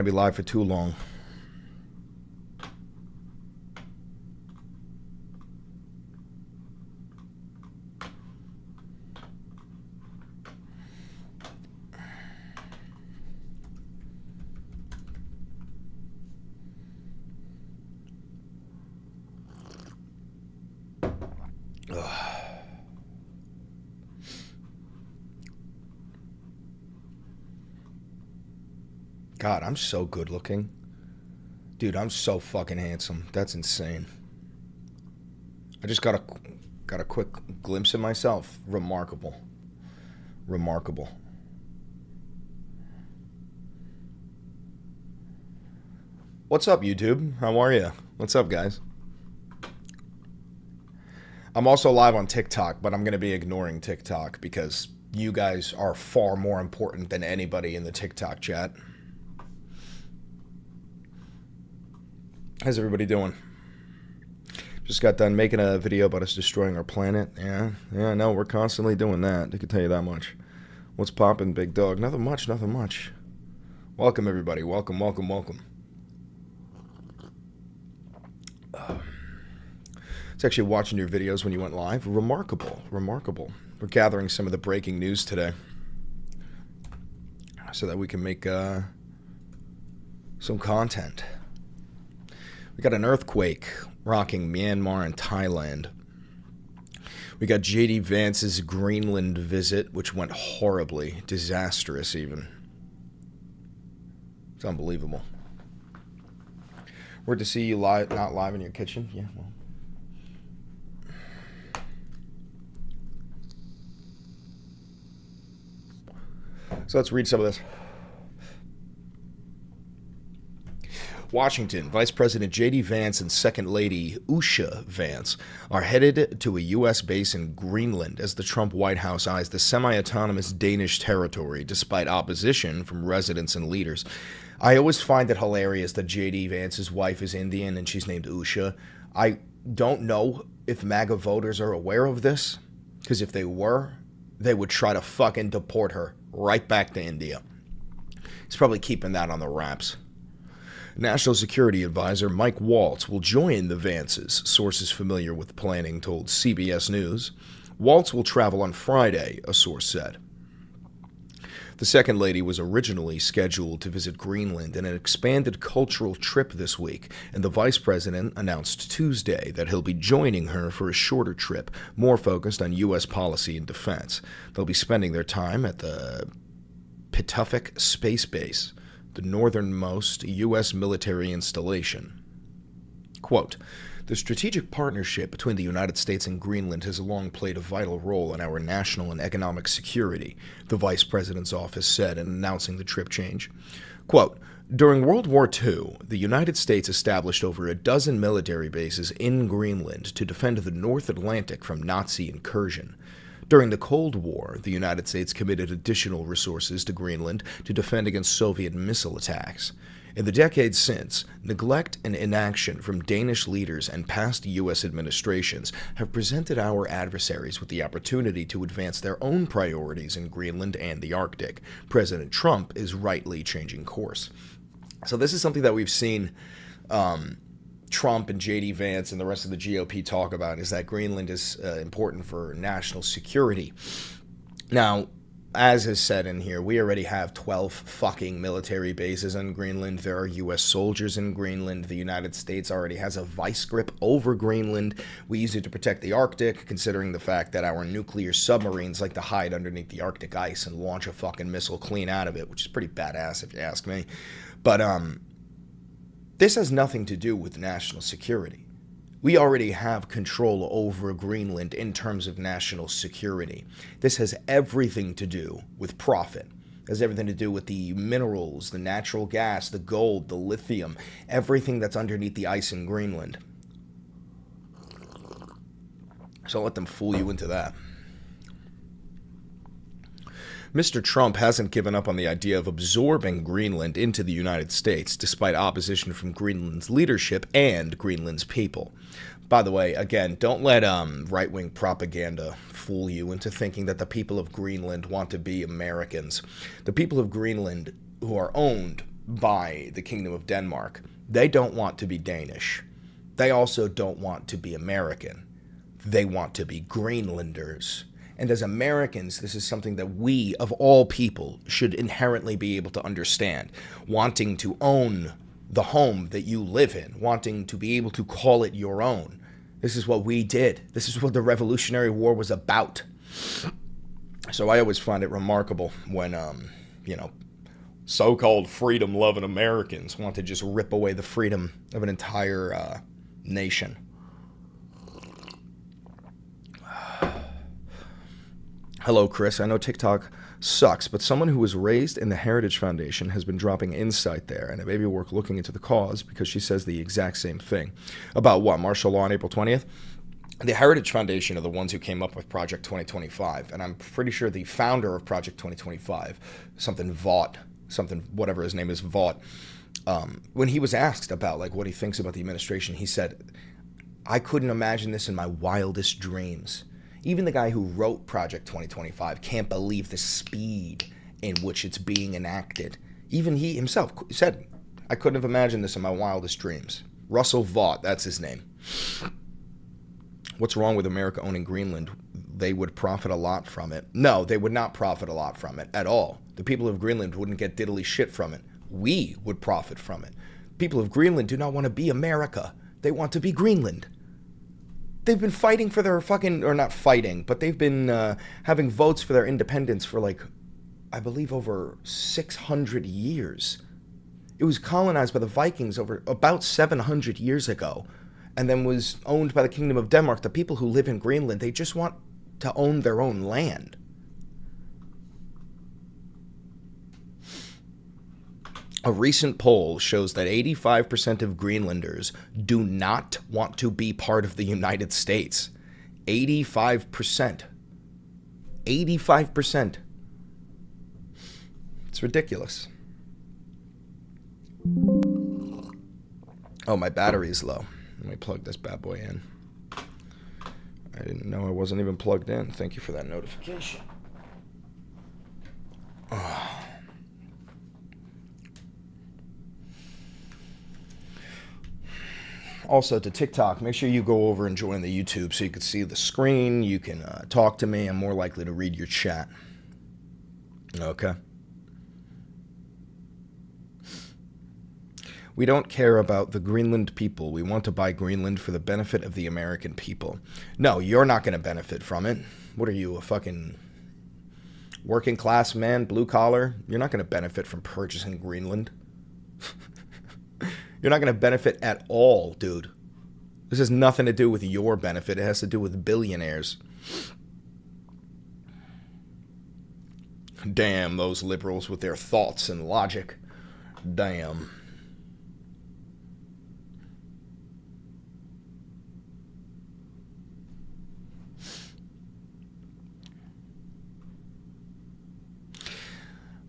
Be live for too long. God, I'm so good looking. Dude, I'm so fucking handsome. That's insane. I just got a quick glimpse of myself. Remarkable. Remarkable. What's up, YouTube? How are you? What's up, guys? I'm also live on TikTok, but I'm going to be ignoring TikTok because you guys are far more important than anybody in the TikTok chat. How's everybody doing? Just got done making a video about us destroying our planet. Yeah, no, we're constantly doing that. I can tell you that much. What's poppin', big dog? Nothing much, nothing much. Welcome, everybody. Welcome, welcome, welcome. It's actually watching your videos when you went live. Remarkable, remarkable. We're gathering some of the breaking news today so that we can make some content. We got an earthquake rocking Myanmar and Thailand. We got J.D. Vance's Greenland visit, which went horribly, disastrous even. It's unbelievable. Weird to see you not live in your kitchen. Yeah, well. So let's read some of this. Washington, Vice President J.D. Vance and Second Lady Usha Vance are headed to a U.S. base in Greenland as the Trump White House eyes the semi-autonomous Danish territory despite opposition from residents and leaders. I always find it hilarious that J.D. Vance's wife is Indian and she's named Usha. I don't know if MAGA voters are aware of this, because if they were, they would try to fucking deport her right back to India. He's probably keeping that on the wraps. National Security Advisor Mike Waltz will join the Vances, sources familiar with planning told CBS News. Waltz will travel on Friday, a source said. The Second Lady was originally scheduled to visit Greenland in an expanded cultural trip this week, and the Vice President announced Tuesday that he'll be joining her for a shorter trip, more focused on U.S. policy and defense. They'll be spending their time at the Pituffik Space Base, the northernmost U.S. military installation. Quote, "The strategic partnership between the United States and Greenland has long played a vital role in our national and economic security," the Vice President's office said in announcing the trip change. Quote, "During World War II, the United States established over a dozen military bases in Greenland to defend the North Atlantic from Nazi incursion. During the Cold War, the United States committed additional resources to Greenland to defend against Soviet missile attacks. In the decades since, neglect and inaction from Danish leaders and past U.S. administrations have presented our adversaries with the opportunity to advance their own priorities in Greenland and the Arctic. President Trump is rightly changing course." So this is something that we've seen Trump and J.D. Vance and the rest of the GOP talk about, is that Greenland is important for national security. Now, as is said in here, we already have 12 fucking military bases in Greenland. There are U.S. soldiers in Greenland. The United States already has a vice grip over Greenland. We use it to protect the Arctic, considering the fact that our nuclear submarines like to hide underneath the Arctic ice and launch a fucking missile clean out of it, which is pretty badass if you ask me. But this has nothing to do with national security. We already have control over Greenland in terms of national security. This has everything to do with profit. It has everything to do with the minerals, the natural gas, the gold, the lithium, everything that's underneath the ice in Greenland. So don't let them fool you into that. Mr. Trump hasn't given up on the idea of absorbing Greenland into the United States, despite opposition from Greenland's leadership and Greenland's people. By the way, again, don't let right-wing propaganda fool you into thinking that the people of Greenland want to be Americans. The people of Greenland, who are owned by the Kingdom of Denmark. They don't want to be Danish. They also don't want to be American. They want to be Greenlanders. And as Americans, this is something that we, of all people, should inherently be able to understand. Wanting to own the home that you live in, wanting to be able to call it your own. This is what we did. This is what the Revolutionary War was about. So I always find it remarkable when, so-called freedom-loving Americans want to just rip away the freedom of an entire nation. Hello, Chris. I know TikTok sucks, but someone who was raised in the Heritage Foundation has been dropping insight there, and it may be worth looking into the cause because she says the exact same thing. About what? Martial law on April 20th? The Heritage Foundation are the ones who came up with Project 2025, and I'm pretty sure the founder of Project 2025, whatever his name is, Vaught, when he was asked about like what he thinks about the administration, he said, I couldn't imagine this in my wildest dreams. Even the guy who wrote Project 2025 can't believe the speed in which it's being enacted. Even he himself said, I couldn't have imagined this in my wildest dreams. Russell Vaught, that's his name. What's wrong with America owning Greenland? They would profit a lot from it. No, they would not profit a lot from it at all. The people of Greenland wouldn't get diddly shit from it. We would profit from it. People of Greenland do not want to be America. They want to be Greenland. They've been fighting for their or not fighting, but they've been having votes for their independence for I believe over 600 years. It was colonized by the Vikings over about 700 years ago, and then was owned by the Kingdom of Denmark. The people who live in Greenland, they just want to own their own land. A recent poll shows that 85% of Greenlanders do not want to be part of the United States. 85%. 85%. It's ridiculous. Oh, my battery is low. Let me plug this bad boy in. I didn't know I wasn't even plugged in. Thank you for that notification. Also, to TikTok, make sure you go over and join the YouTube so you can see the screen. You can talk to me. I'm more likely to read your chat. Okay? We don't care about the Greenland people. We want to buy Greenland for the benefit of the American people. No, you're not going to benefit from it. What are you, a fucking working class man, blue collar? You're not going to benefit from purchasing Greenland. You're not going to benefit at all, dude. This has nothing to do with your benefit. It has to do with billionaires. Damn, those liberals with their thoughts and logic. Damn.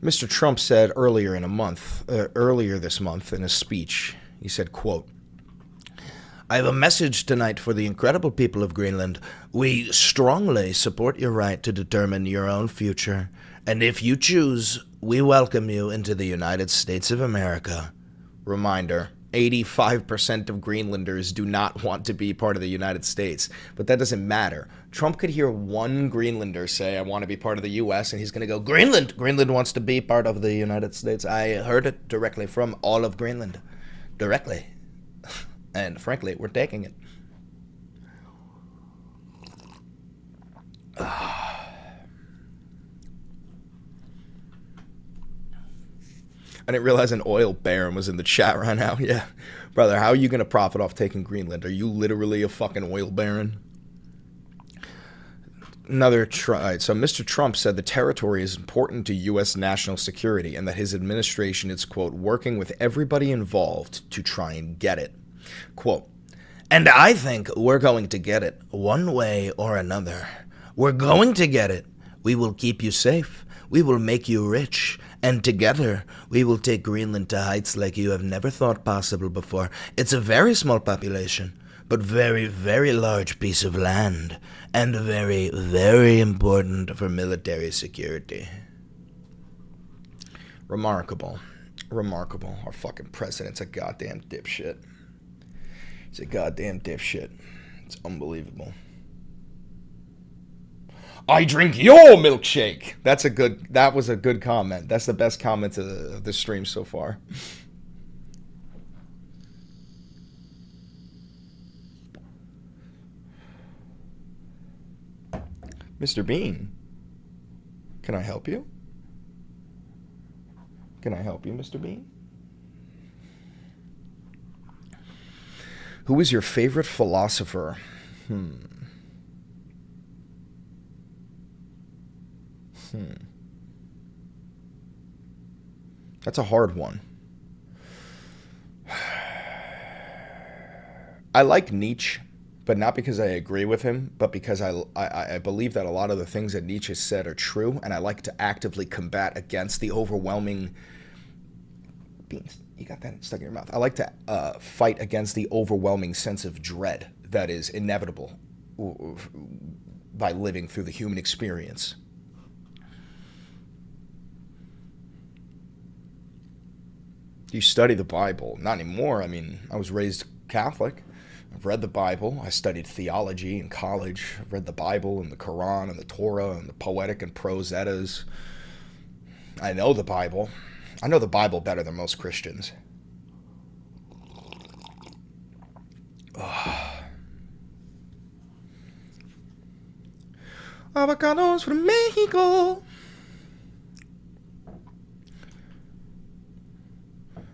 Mr. Trump said earlier this month in a speech, he said, quote, I have a message tonight for the incredible people of Greenland. We strongly support your right to determine your own future, and if you choose, we welcome you into the United States of America. Reminder, 85% of Greenlanders do not want to be part of the United States, but that doesn't matter. Trump could hear one Greenlander say, I want to be part of the U.S., and he's going to go, Greenland! Greenland wants to be part of the United States. I heard it directly from all of Greenland. Directly. And frankly, we're taking it. I didn't realize an oil baron was in the chat right now. Yeah. Brother, how are you going to profit off taking Greenland? Are you literally a fucking oil baron? Another try. So Mr. Trump said the territory is important to U.S. national security and that his administration is, quote, working with everybody involved to try and get it. Quote, and I think we're going to get it one way or another. We're going to get it. We will keep you safe. We will make you rich. And together, we will take Greenland to heights like you have never thought possible before. It's a very small population, but very, very large piece of land, and very, very important for military security. Remarkable. Remarkable. Our fucking president's a goddamn dipshit. He's a goddamn dipshit. It's unbelievable. I drink your milkshake. That was a good comment. That's the best comment of the stream so far. Mr. Bean, can I help you? Can I help you, Mr. Bean? Who is your favorite philosopher? That's a hard one. I like Nietzsche, but not because I agree with him, but because I believe that a lot of the things that Nietzsche said are true, and I like to actively combat against the overwhelming... Beans, you got that stuck in your mouth. I like to fight against the overwhelming sense of dread that is inevitable by living through the human experience. Do you study the Bible? Not anymore. I mean, I was raised Catholic. I've read the Bible. I studied theology in college. I've read the Bible and the Quran and the Torah and the poetic and prose Eddas. I know the Bible. I know the Bible better than most Christians. Avocados from Mexico.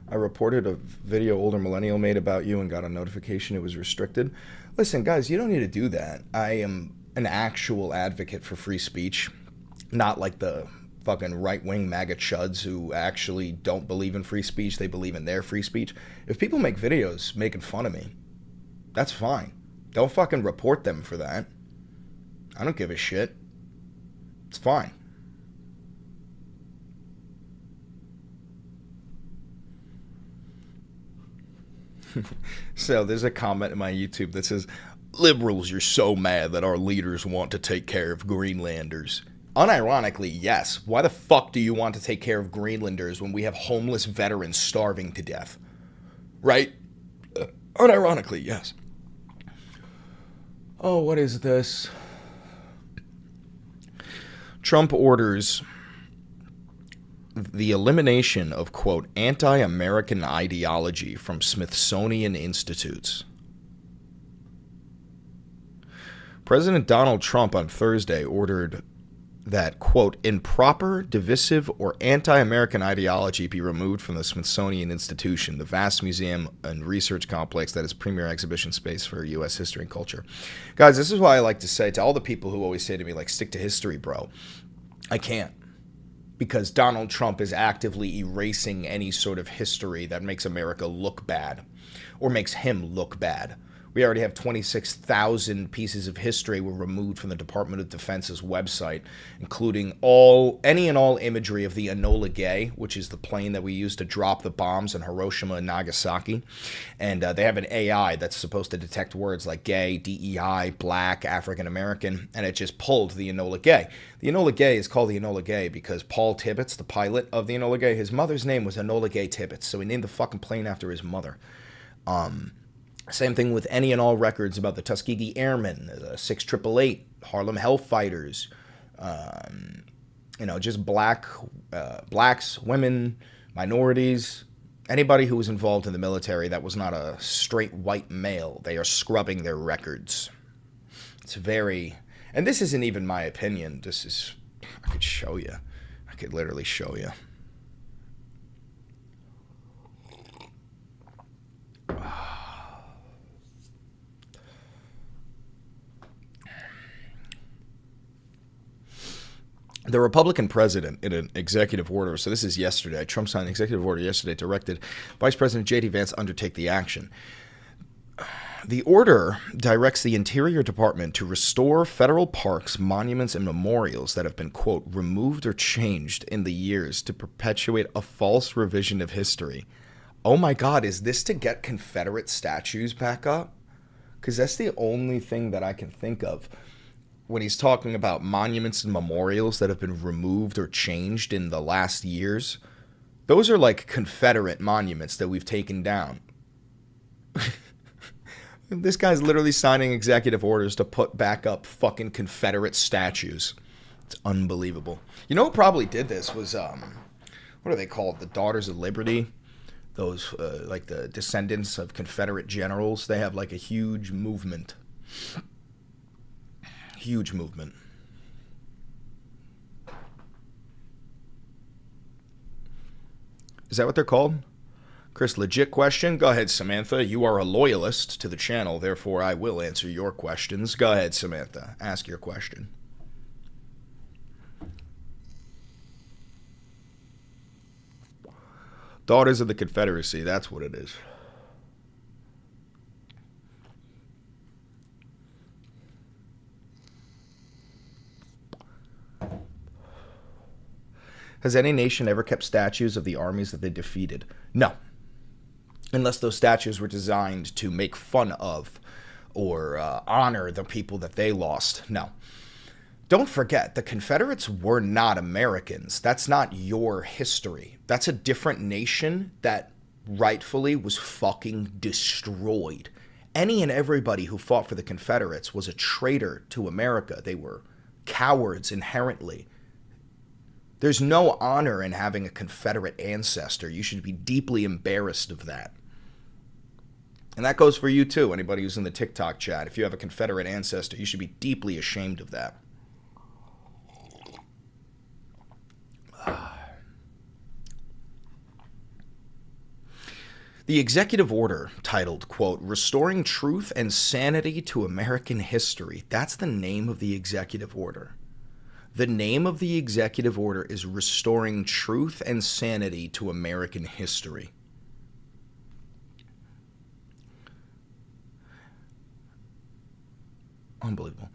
I reported a video older millennial made about you and got a notification it was restricted. Listen, guys, you don't need to do that. I am an actual advocate for free speech, not like the fucking right-wing MAGA chuds who actually don't believe in free speech. They believe in their free speech. If people make videos making fun of me, that's fine. Don't fucking report them for that. I don't give a shit. It's fine. So there's a comment in my YouTube that says, liberals, you're so mad that our leaders want to take care of Greenlanders. Unironically, yes. Why the fuck do you want to take care of Greenlanders when we have homeless veterans starving to death? Right? Unironically, yes. Oh, what is this? Trump orders the elimination of, quote, anti-American ideology from Smithsonian institutes. President Donald Trump on Thursday ordered that, quote, improper, divisive, or anti-American ideology be removed from the Smithsonian Institution, the vast museum and research complex that is premier exhibition space for U.S. history and culture. Guys, this is why I like to say to all the people who always say to me, like, stick to history, bro. I can't. Because Donald Trump is actively erasing any sort of history that makes America look bad or makes him look bad. We already have 26,000 pieces of history were removed from the Department of Defense's website, including any and all imagery of the Enola Gay, which is the plane that we used to drop the bombs in Hiroshima and Nagasaki. And they have an AI that's supposed to detect words like gay, DEI, black, African American, and it just pulled the Enola Gay. The Enola Gay is called the Enola Gay because Paul Tibbets, the pilot of the Enola Gay, his mother's name was Enola Gay Tibbets, so he named the fucking plane after his mother. Same thing with any and all records about the Tuskegee Airmen, the 6888, Harlem Hellfighters, just blacks, women, minorities, anybody who was involved in the military that was not a straight white male. They are scrubbing their records. It's very, and this isn't even my opinion. This is, I could show you. I could literally show you. The Republican president, in an executive order, so this is yesterday, Trump signed an executive order yesterday, directed Vice President J.D. Vance to undertake the action. The order directs the Interior Department to restore federal parks, monuments, and memorials that have been, quote, removed or changed in the years to perpetuate a false revision of history. Oh my God, is this to get Confederate statues back up? Because that's the only thing that I can think of. When he's talking about monuments and memorials that have been removed or changed in the last years, Those are like Confederate monuments that we've taken down. This guy's literally signing executive orders to put back up fucking Confederate statues. It's unbelievable. You know who probably did this was, what are they called? The Daughters of Liberty? Those, like the descendants of Confederate generals. They have like a huge movement. Huge movement. Is that what they're called? Chris, legit question? Go ahead, Samantha. You are a loyalist to the channel, therefore I will answer your questions. Go ahead, Samantha. Ask your question. Daughters of the Confederacy, that's what it is. Has any nation ever kept statues of the armies that they defeated? No. Unless those statues were designed to make fun of or honor the people that they lost. No. Don't forget, the Confederates were not Americans. That's not your history. That's a different nation that rightfully was fucking destroyed. Any and everybody who fought for the Confederates was a traitor to America. They were cowards inherently. There's no honor in having a Confederate ancestor. You should be deeply embarrassed of that. And that goes for you too, anybody who's in the TikTok chat. If you have a Confederate ancestor, you should be deeply ashamed of that. The executive order titled, quote, Restoring Truth and Sanity to American History. That's the name of the executive order. The name of the executive order is Restoring Truth and Sanity to American History. Unbelievable.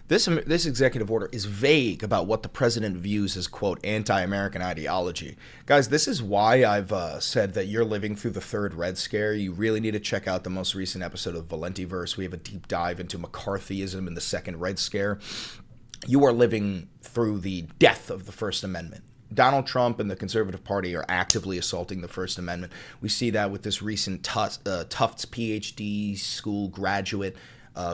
This executive order is vague about what the president views as, quote, anti-American ideology. Guys, this is why I've said that you're living through the third Red Scare. You really need to check out the most recent episode of Valentiverse. We have a deep dive into McCarthyism and the second Red Scare. You are living through the death of the First Amendment. Donald Trump and the Conservative Party are actively assaulting the First Amendment. We see that with this recent Tufts PhD school graduate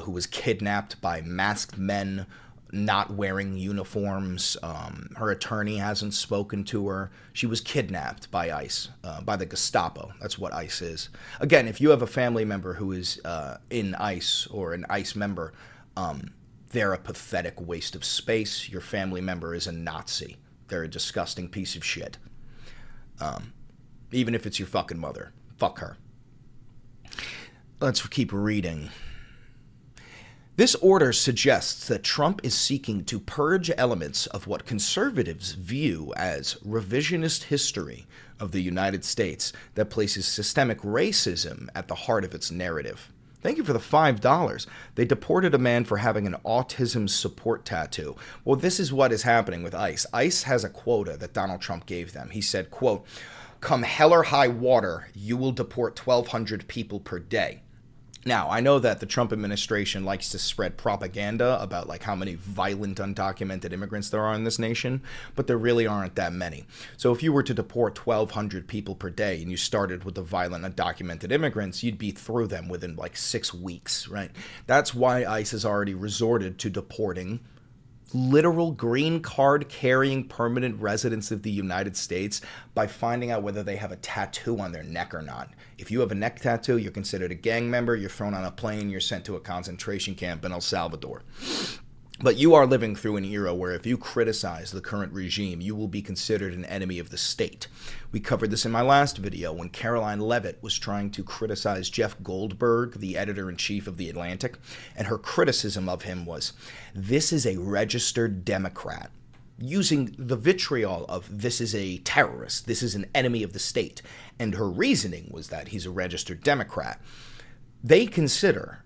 who was kidnapped by masked men not wearing uniforms. Her attorney hasn't spoken to her. She was kidnapped by ICE, by the Gestapo. That's what ICE is. Again, if you have a family member who is in ICE or an ICE member, they're a pathetic waste of space. Your family member is a Nazi. They're a disgusting piece of shit. Even if it's your fucking mother. Fuck her. Let's keep reading. This order suggests that Trump is seeking to purge elements of what conservatives view as revisionist history of the United States that places systemic racism at the heart of its narrative. Thank you for the $5. They deported a man for having an autism support tattoo. Well, this is what is happening with ICE. ICE has a quota that Donald Trump gave them. He said, quote, come hell or high water, you will deport 1,200 people per day. Now, I know that the Trump administration likes to spread propaganda about like how many violent undocumented immigrants there are in this nation, but there really aren't that many. So if you were to deport 1,200 people per day and you started with the violent undocumented immigrants, you'd be through them within like 6 weeks, right? That's why ICE has already resorted to deporting literal green card carrying permanent residents of the United States by finding out whether they have a tattoo on their neck or not. If you have a neck tattoo, you're considered a gang member, you're thrown on a plane, you're sent to a concentration camp in El Salvador. But you are living through an era where if you criticize the current regime, you will be considered an enemy of the state. We covered this in my last video when Caroline Leavitt was trying to criticize Jeff Goldberg, the editor-in-chief of The Atlantic, and her criticism of him was, this is a registered Democrat, using the vitriol of this is a terrorist, this is an enemy of the state. And her reasoning was that he's a registered Democrat. They consider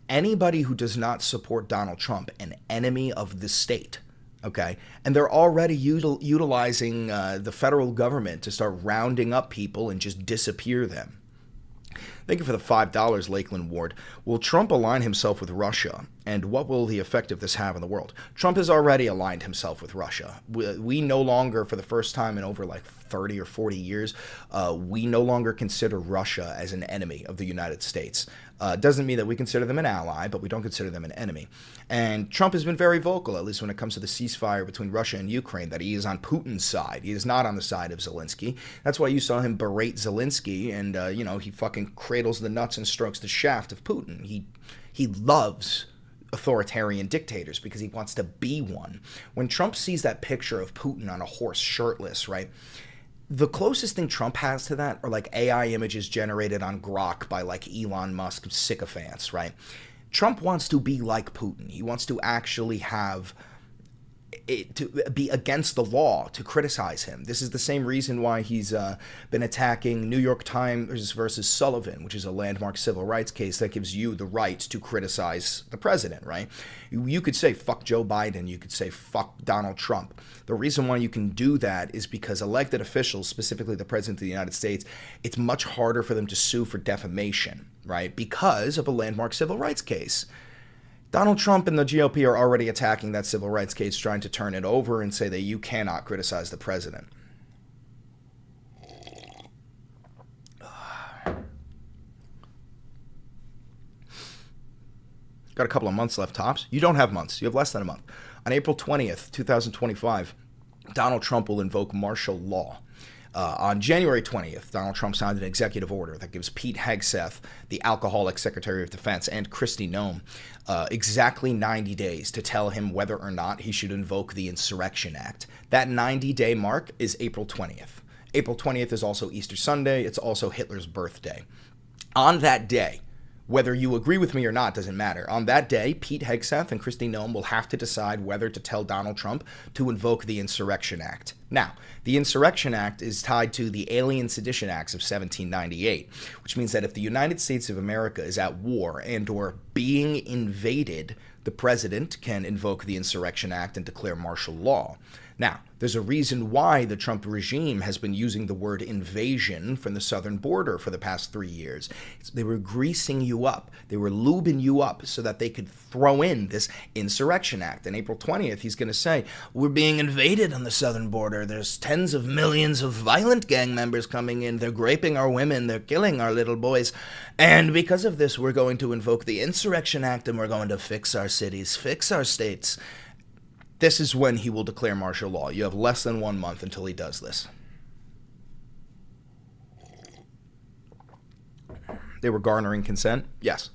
anybody who does not support Donald Trump an enemy of the state, okay? And they're already utilizing the federal government to start rounding up people and just disappear them. Thank you for the $5, Lakeland Ward. Will Trump align himself with Russia And what will the effect of this have on the world? Trump has already aligned himself with Russia. We no longer, for the first time in over like 30 or 40 years, we no longer consider Russia as an enemy of the United States. Doesn't mean that we consider them an ally, but we don't consider them an enemy. And Trump has been very vocal, at least when it comes to the ceasefire between Russia and Ukraine, that he is on Putin's side. He is not on the side of Zelensky. That's why you saw him berate Zelensky, and, he fucking cradles the nuts and strokes the shaft of Putin. He loves authoritarian dictators because he wants to be one. When Trump sees that picture of Putin on a horse shirtless, right, the closest thing Trump has to that are like AI images generated on Grok by like Elon Musk sycophants, right? Trump wants to be like Putin. He wants to actually have it to be against the law, to criticize him. This is the same reason why he's been attacking New York Times versus Sullivan, which is a landmark civil rights case that gives you the right to criticize the president, right? You could say, fuck Joe Biden. You could say, fuck Donald Trump. The reason why you can do that is because elected officials, specifically the president of the United States, it's much harder for them to sue for defamation, right? Because of a landmark civil rights case. Donald Trump and the GOP are already attacking that civil rights case, trying to turn it over and say that you cannot criticize the president. Got a couple of months left, tops. You don't have months. You have less than a month. On April 20th, 2025, Donald Trump will invoke martial law. On January 20th, Donald Trump signed an executive order that gives Pete Hegseth, the alcoholic Secretary of Defense, and Kristi Noem exactly 90 days to tell him whether or not he should invoke the Insurrection Act. That 90-day mark is April 20th. April 20th is also Easter Sunday. It's also Hitler's birthday. On that day, whether you agree with me or not doesn't matter. On that day, Pete Hegseth and Kristi Noem will have to decide whether to tell Donald Trump to invoke the Insurrection Act. Now, the Insurrection Act is tied to the Alien Sedition Acts of 1798, which means that if the United States of America is at war and or being invaded, the president can invoke the Insurrection Act and declare martial law. Now, there's a reason why the Trump regime has been using the word invasion from the southern border for the past 3 years. They were greasing you up. They were lubing you up so that they could throw in this Insurrection Act. And April 20th, he's going to say, we're being invaded on the southern border. There's tens of millions of violent gang members coming in. They're raping our women. They're killing our little boys. And because of this, we're going to invoke the Insurrection Act and we're going to fix our cities, fix our states. This is when he will declare martial law. You have less than 1 month until he does this. They were garnering consent? Yes.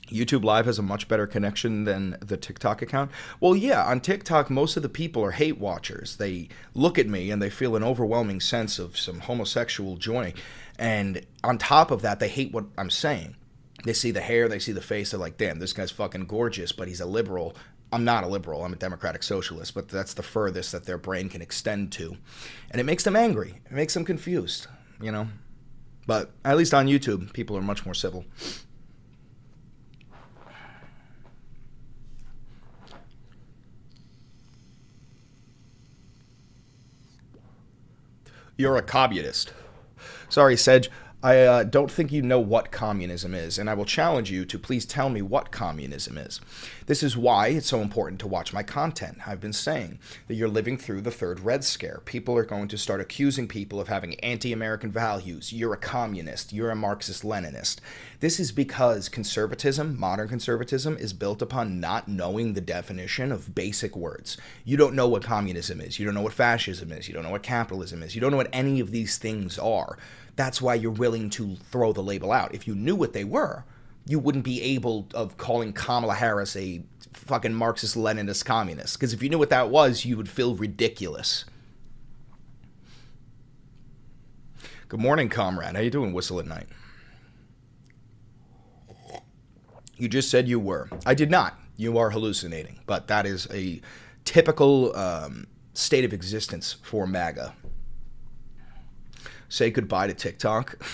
YouTube Live has a much better connection than the TikTok account. Well, yeah, on TikTok, most of the people are hate watchers. They look at me and they feel an overwhelming sense of some homosexual joy. And on top of that, they hate what I'm saying. They see the hair, they see the face, they're like, damn, this guy's fucking gorgeous, but he's a liberal. I'm not a liberal, I'm a democratic socialist, but that's the furthest that their brain can extend to. And it makes them angry. It makes them confused, you know? But at least on YouTube, people are much more civil. You're a communist. Sorry, Sedge. I don't think you know what communism is, and I will challenge you to please tell me what communism is. This is why it's so important to watch my content. I've been saying that you're living through the third Red Scare. People are going to start accusing people of having anti-American values. You're a communist. You're a Marxist-Leninist. This is because conservatism, modern conservatism, is built upon not knowing the definition of basic words. You don't know what communism is. You don't know what fascism is. You don't know what capitalism is. You don't know what any of these things are. That's why you're willing to throw the label out. If you knew what they were, you wouldn't be able of calling Kamala Harris a fucking Marxist-Leninist communist. Because if you knew what that was, you would feel ridiculous. Good morning, comrade. How you doing, Whistle at Night? You just said you were. I did not. You are hallucinating. But that is a typical state of existence for MAGA. Say goodbye to TikTok.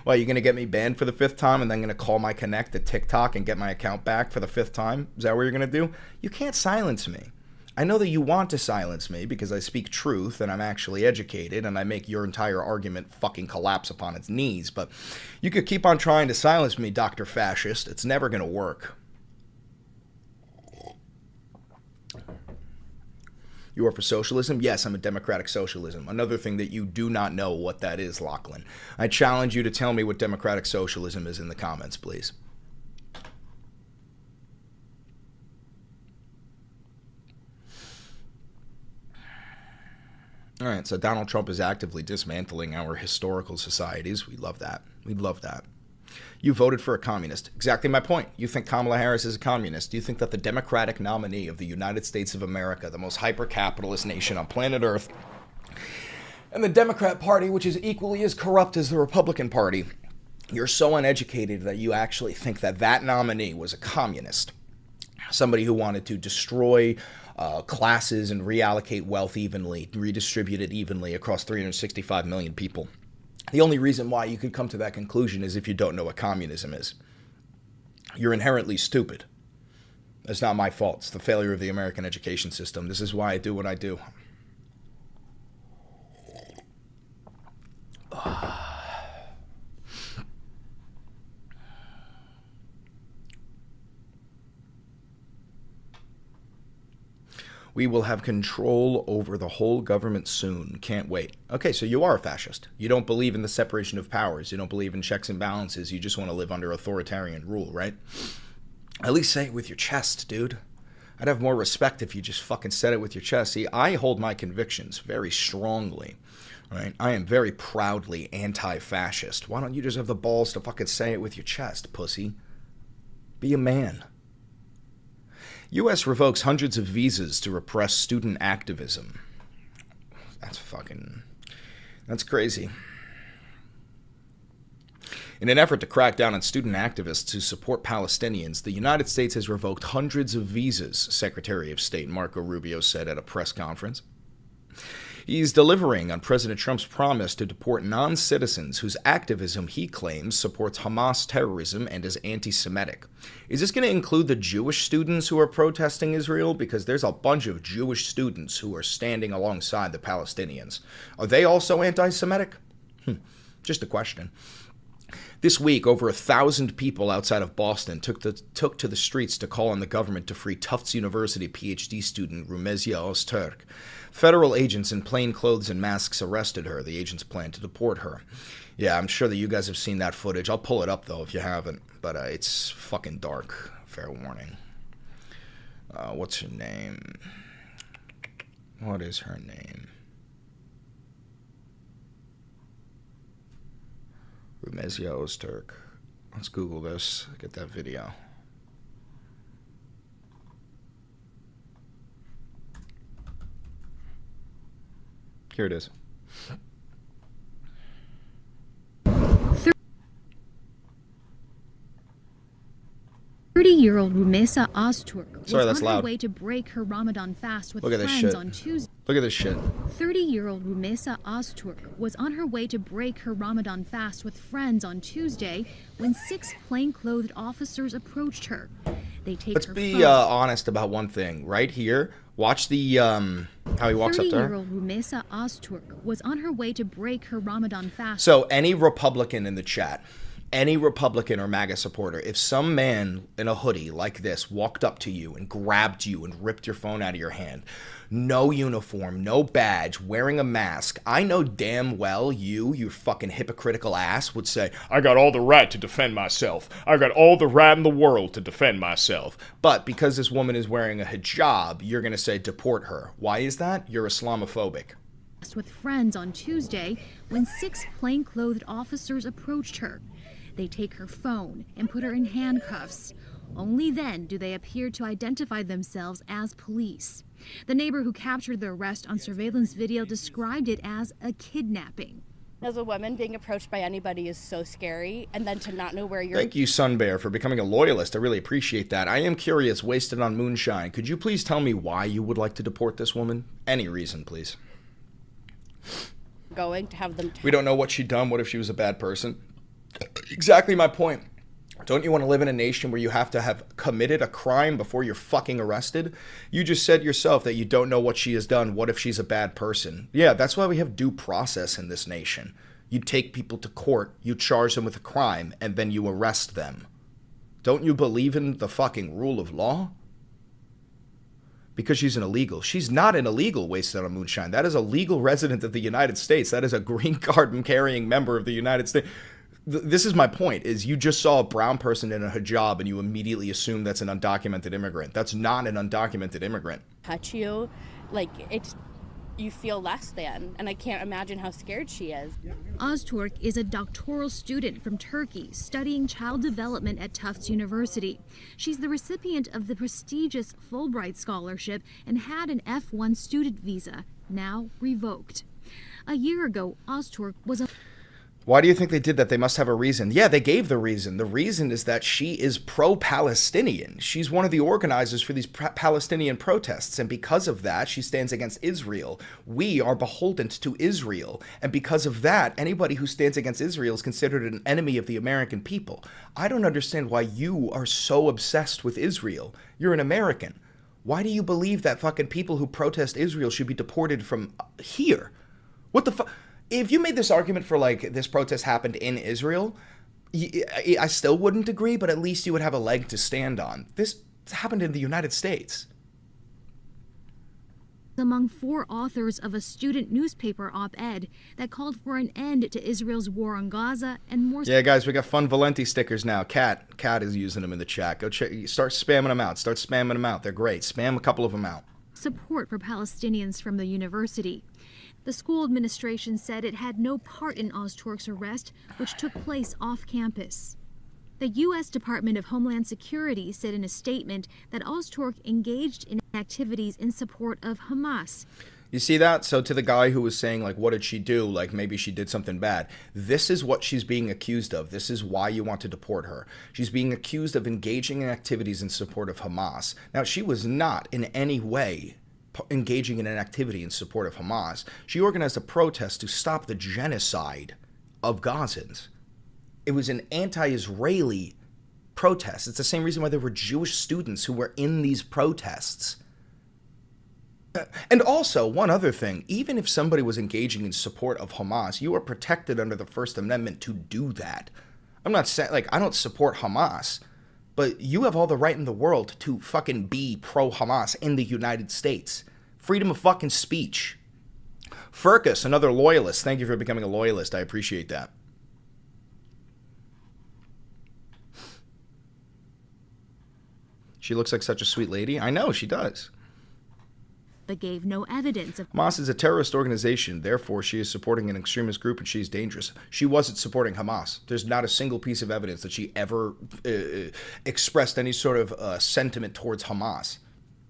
Well, you're going to get me banned for the 5th time and then going to call my connect to TikTok and get my account back for the 5th time? Is that what you're going to do? You can't silence me. I know that you want to silence me because I speak truth and I'm actually educated and I make your entire argument fucking collapse upon its knees, but you could keep on trying to silence me, Dr. Fascist. It's never going to work. You are for socialism? Yes, I'm a democratic socialism. Another thing that you do not know what that is, Lachlan. I challenge you to tell me what democratic socialism is in the comments, please. All right, so Donald Trump is actively dismantling our historical societies. We love that. We love that. You voted for a communist. Exactly my point. You think Kamala Harris is a communist. You think that the Democratic nominee of the United States of America, the most hyper-capitalist nation on planet Earth, and the Democrat Party, which is equally as corrupt as the Republican Party, you're so uneducated that you actually think that that nominee was a communist. Somebody who wanted to destroy classes and reallocate wealth evenly, redistribute it evenly across 365 million people. The only reason why you could come to that conclusion is if you don't know what communism is. You're inherently stupid. That's not my fault. It's the failure of the American education system. This is why I do what I do. We will have control over the whole government soon. Can't wait. Okay, so you are a fascist. You don't believe in the separation of powers. You don't believe in checks and balances. You just want to live under authoritarian rule, right? At least say it with your chest, dude. I'd have more respect if you just fucking said it with your chest. See, I hold my convictions very strongly, right? I am very proudly anti-fascist. Why don't you just have the balls to fucking say it with your chest, pussy? Be a man. U.S. revokes hundreds of visas to repress student activism. That's crazy. In an effort to crack down on student activists who support Palestinians, the United States has revoked hundreds of visas, Secretary of State Marco Rubio said at a press conference. He's delivering on President Trump's promise to deport non-citizens whose activism, he claims, supports Hamas terrorism and is anti-Semitic. Is this going to include the Jewish students who are protesting Israel? Because there's a bunch of Jewish students who are standing alongside the Palestinians. Are they also anti-Semitic? Just a question. This week, over 1,000 people outside of Boston took to the streets to call on the government to free Tufts University PhD student Rumezia Öztürk. Federal agents in plain clothes and masks arrested her. The agents plan to deport her. Yeah, I'm sure that you guys have seen that footage. I'll pull it up, though, if you haven't. But it's fucking dark. Fair warning. What's her name? What is her name? Rumezia Öztürk. Let's Google this. Get that video. Here it is. 30-year-old Rumeysa Öztürk was on her loud. way to break her Ramadan fast with Look at this friends shit. on Tuesday. Look at this shit. 30-year-old Rumeysa Öztürk was on her way to break her Ramadan fast with friends on Tuesday when 6 plainclothed officers approached her. They take Let's her be phone. honest about one thing. Right here, watch the how he walks up there. 30-year-old Rumeysa Öztürk was on her way to break her Ramadan fast. So any Republican in the chat, any Republican or MAGA supporter, if some man in a hoodie like this walked up to you and grabbed you and ripped your phone out of your hand, no uniform, no badge, wearing a mask, I know damn well you fucking hypocritical ass would say, I got all the right to defend myself. I got all the right in the world to defend myself. But because this woman is wearing a hijab, you're going to say deport her. Why is that? You're Islamophobic. With friends on Tuesday when 6 plainclothed officers approached her. They take her phone and put her in handcuffs. Only then do they appear to identify themselves as police. The neighbor who captured the arrest on surveillance video described it as a kidnapping. As a woman, being approached by anybody is so scary, and then to not know where you're... Thank you, Sunbear, for becoming a loyalist. I really appreciate that. I am curious, wasted on moonshine. Could you please tell me why you would like to deport this woman? Any reason, please. going to have them... We don't know what she'd done. What if she was a bad person? Exactly my point. Don't you want to live in a nation where you have to have committed a crime before you're fucking arrested? You just said yourself that you don't know what she has done. What if she's a bad person? Yeah, that's why we have due process in this nation. You take people to court, you charge them with a crime, and then you arrest them. Don't you believe in the fucking rule of law? Because she's an illegal. She's not an illegal wasted on moonshine. That is a legal resident of the United States. That is a green card carrying member of the United States. This is my point, is you just saw a brown person in a hijab and you immediately assume that's an undocumented immigrant. That's not an undocumented immigrant. Touch you, like you feel less than, and I can't imagine how scared she is. Ozturk is a doctoral student from Turkey studying child development at Tufts University. She's the recipient of the prestigious Fulbright Scholarship and had an F1 student visa, now revoked. A year ago, Ozturk was a... Why do you think they did that? They must have a reason. Yeah, they gave the reason. The reason is that she is pro-Palestinian. She's one of the organizers for these Palestinian protests, and because of that, she stands against Israel. We are beholden to Israel, and because of that, anybody who stands against Israel is considered an enemy of the American people. I don't understand why you are so obsessed with Israel. You're an American. Why do you believe that fucking people who protest Israel should be deported from here? What the fuck? If you made this argument for, like, this protest happened in Israel, I still wouldn't agree, but at least you would have a leg to stand on. This happened in the United States. Among 4 authors of a student newspaper op-ed that called for an end to Israel's war on Gaza and more... Yeah, guys, we got Fun Valenti stickers now. Kat is using them in the chat. Go check. Start spamming them out. Start spamming them out. They're great. Spam a couple of them out. ...support for Palestinians from the university. The school administration said it had no part in Ozturk's arrest, which took place off campus. The U.S. Department of Homeland Security said in a statement that Ozturk engaged in activities in support of Hamas. You see that? So to the guy who was saying, like, what did she do? Like, maybe she did something bad. This is what she's being accused of. This is why you want to deport her. She's being accused of engaging in activities in support of Hamas. Now, she was not in any way engaging in an activity in support of Hamas. She organized a protest to stop the genocide of Gazans. It was an anti-Israeli protest. It's the same reason why there were Jewish students who were in these protests. And also, one other thing, even if somebody was engaging in support of Hamas, you are protected under the First Amendment to do that. I'm not saying, like, I don't support Hamas, but you have all the right in the world to fucking be pro-Hamas in the United States. Freedom of fucking speech. Furcus, another loyalist. Thank you for becoming a loyalist. I appreciate that. She looks like such a sweet lady. I know, she does. But gave no evidence of... Hamas is a terrorist organization. Therefore, she is supporting an extremist group and she's dangerous. She wasn't supporting Hamas. There's not a single piece of evidence that she ever expressed any sort of sentiment towards Hamas.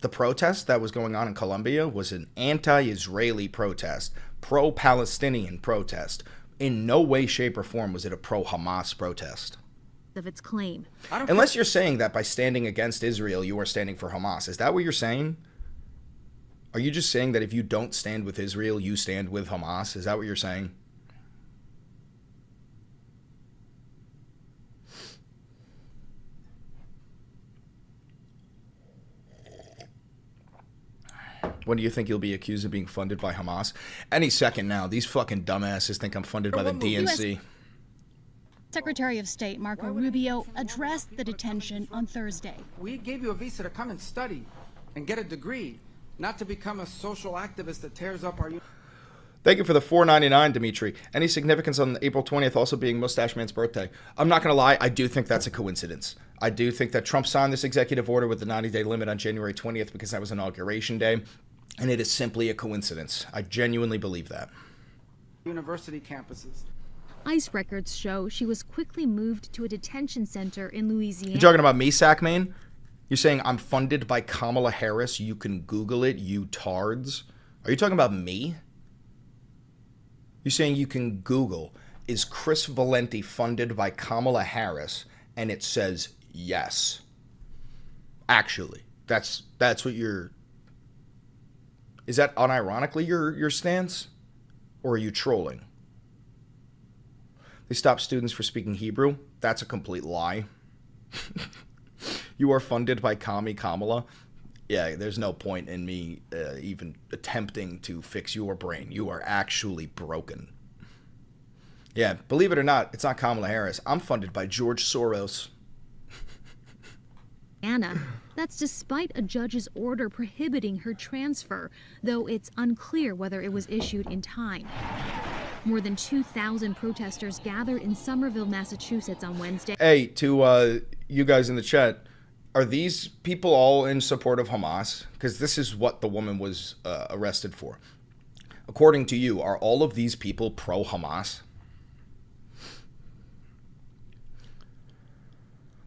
The protest that was going on in Colombia was an anti-Israeli protest, pro-Palestinian protest. In no way, shape, or form was it a pro-Hamas protest. Of its claim. Unless you're saying that by standing against Israel, you are standing for Hamas. Is that what you're saying? Are you just saying that if you don't stand with Israel, you stand with Hamas? Is that what you're saying? When do you think you'll be accused of being funded by Hamas? Any second now. These fucking dumbasses think I'm funded by the DNC. Secretary of State Marco Rubio addressed the detention on Thursday. We gave you a visa to come and study and get a degree, not to become a social activist that tears up our... Thank you for the $4.99, Dimitri. Any significance on April 20th also being Mustache Man's birthday? I'm not going to lie, I do think that's a coincidence. I do think that Trump signed this executive order with the 90-day limit on January 20th because that was Inauguration Day, and it is simply a coincidence. I genuinely believe that. University campuses. ICE records show she was quickly moved to a detention center in Louisiana. You talking about me, Sackman? You're saying I'm funded by Kamala Harris? You can Google it, you tards. Are you talking about me? You're saying you can Google, is Chris Valenti funded by Kamala Harris? And it says yes. Actually, that's what you're... Is that unironically your stance? Or are you trolling? They stopped students for speaking Hebrew. That's a complete lie. You are funded by Commie Kamala. Yeah, there's no point in me even attempting to fix your brain. You are actually broken. Yeah, believe it or not, it's not Kamala Harris. I'm funded by George Soros. Anna. That's despite a judge's order prohibiting her transfer, though it's unclear whether it was issued in time. More than 2,000 protesters gathered in Somerville, Massachusetts on Wednesday. Hey, to you guys in the chat, are these people all in support of Hamas? Because this is what the woman was arrested for. According to you, are all of these people pro-Hamas?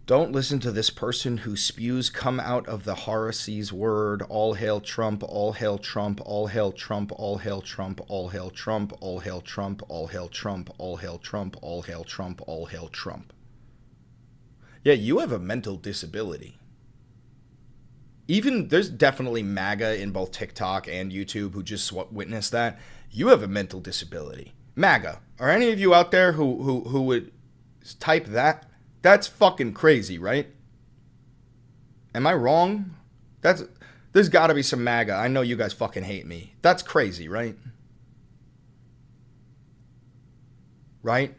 Don't listen to this person who spews come out of the Harasi's word. All hail Trump, all hail Trump, all hail Trump, all hail Trump, all hail Trump, all hail Trump, all hail Trump, all hail Trump, all hail Trump, all hail Trump. Yeah, you have a mental disability. Even, there's definitely MAGA in both TikTok and YouTube who just witnessed that. You have a mental disability. MAGA, are any of you out there who would type that? That's fucking crazy, right? Am I wrong? There's got to be some MAGA. I know you guys fucking hate me. That's crazy, right? Right?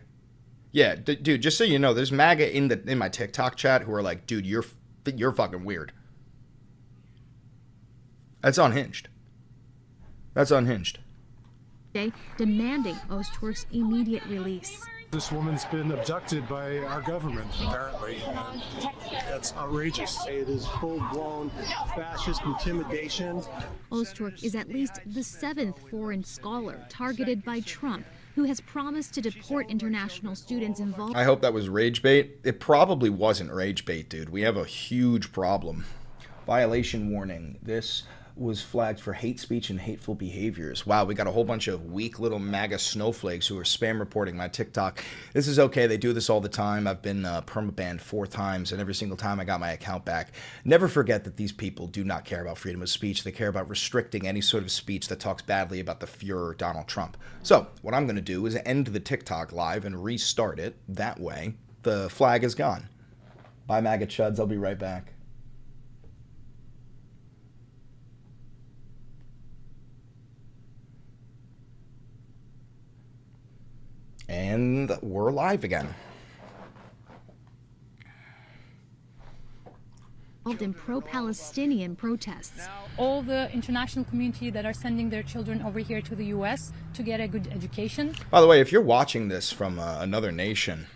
Yeah, dude, just so you know, there's MAGA in my TikTok chat who are like, dude, you're fucking weird. That's unhinged. That's unhinged. Demanding Ostwerk's immediate release. This woman's been abducted by our government, apparently. That's outrageous. It is full-blown fascist intimidation. Ostwerk is at least the 7th foreign scholar targeted by Trump, who has promised to deport international students involved. I hope that was rage bait. It probably wasn't rage bait, dude. We have a huge problem. Violation warning. This was flagged for hate speech and hateful behaviors. Wow, we got a whole bunch of weak little MAGA snowflakes who are spam reporting my TikTok. This is okay. They do this all the time. I've been permabanned 4 times, and every single time I got my account back. Never forget that these people do not care about freedom of speech. They care about restricting any sort of speech that talks badly about the Fuhrer, Donald Trump. So what I'm going to do is end the TikTok live and restart it. That way, the flag is gone. Bye, MAGA chuds. I'll be right back. And we're live again. Involved in pro-Palestinian protests. All the international community that are sending their children over here to the U.S. to get a good education. By the way, if you're watching this from another nation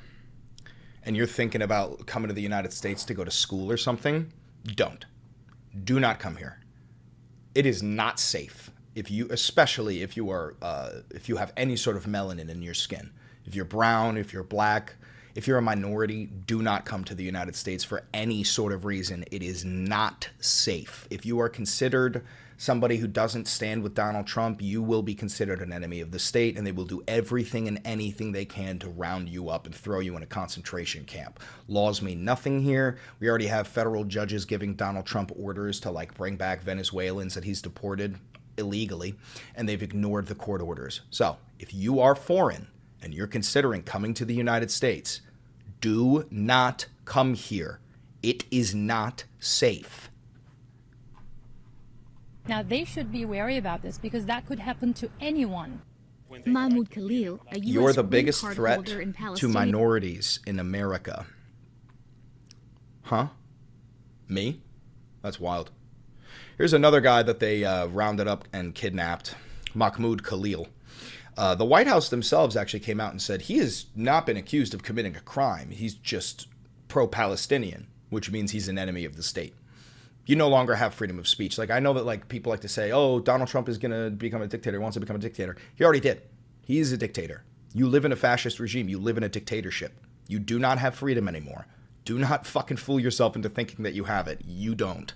and you're thinking about coming to the United States to go to school or something, don't. Do not come here. It is not safe. Especially if you have any sort of melanin in your skin. If you're brown, if you're black, if you're a minority, do not come to the United States for any sort of reason. It is not safe. If you are considered somebody who doesn't stand with Donald Trump, you will be considered an enemy of the state, and they will do everything and anything they can to round you up and throw you in a concentration camp. Laws mean nothing here. We already have federal judges giving Donald Trump orders to bring back Venezuelans that he's deported illegally, and they've ignored the court orders. So if you are foreign and you're considering coming to the United States, do not come here. It is not safe. Now, they should be wary about this because that could happen to anyone. Mahmoud Khalil, a U.S. You're the green biggest card threat holder in to Palestine. minorities in America. Huh? Me? That's wild. Here's another guy that they rounded up and kidnapped, Mahmoud Khalil. The White House themselves actually came out and said he has not been accused of committing a crime. He's just pro-Palestinian, which means he's an enemy of the state. You no longer have freedom of speech. I know that people like to say, oh, Donald Trump is going to become a dictator, he wants to become a dictator. He already did. He is a dictator. You live in a fascist regime. You live in a dictatorship. You do not have freedom anymore. Do not fucking fool yourself into thinking that you have it. You don't.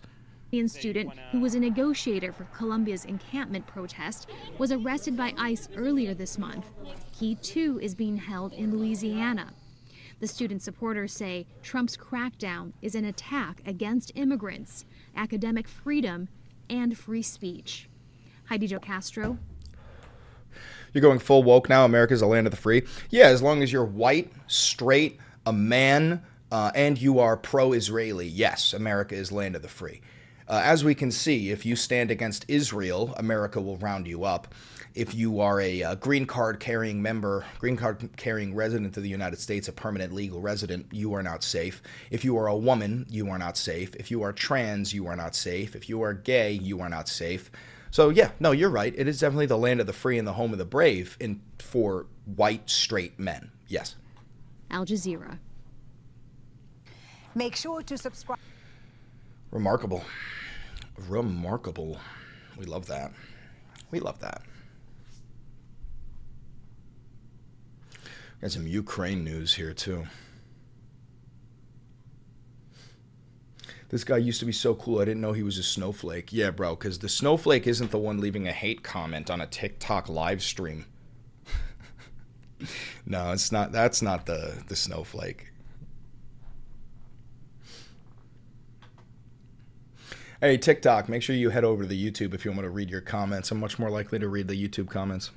A student who was a negotiator for Colombia's encampment protest was arrested by ICE earlier this month. He, too, is being held in Louisiana. The student supporters say Trump's crackdown is an attack against immigrants, academic freedom, and free speech. Heidi Jo Castro. You're going full woke now? America's a land of the free? Yeah, as long as you're white, straight, a man, and you are pro-Israeli, yes, America is land of the free. As we can see, if you stand against Israel, America will round you up. If you are a green card carrying resident of the United States, a permanent legal resident, you are not safe. If you are a woman, you are not safe. If you are trans, you are not safe. If you are gay, you are not safe. So yeah, no, you're right. It is definitely the land of the free and the home of the brave for white, straight men. Yes. Al Jazeera. Make sure to subscribe. Remarkable. Remarkable. We love that. We love that. Got some Ukraine news here, too. This guy used to be so cool, I didn't know he was a snowflake. Yeah, bro, because the snowflake isn't the one leaving a hate comment on a TikTok live stream. No, it's not. That's not the snowflake. Hey, TikTok, make sure you head over to the YouTube if you want to read your comments. I'm much more likely to read the YouTube comments.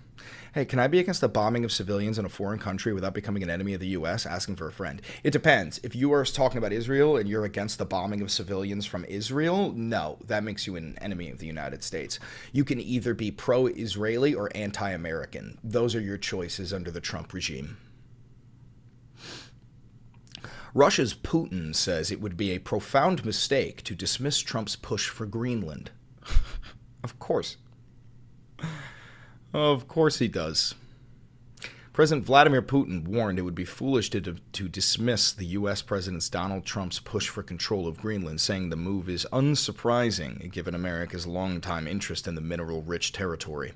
Hey, can I be against the bombing of civilians in a foreign country without becoming an enemy of the U.S.? Asking for a friend. It depends. If you are talking about Israel and you're against the bombing of civilians from Israel, no, that makes you an enemy of the United States. You can either be pro-Israeli or anti-American. Those are your choices under the Trump regime. Russia's Putin says it would be a profound mistake to dismiss Trump's push for Greenland. Of course. Of course he does. President Vladimir Putin warned it would be foolish to dismiss the U.S. President Donald Trump's push for control of Greenland, saying the move is unsurprising given America's longtime interest in the mineral-rich territory.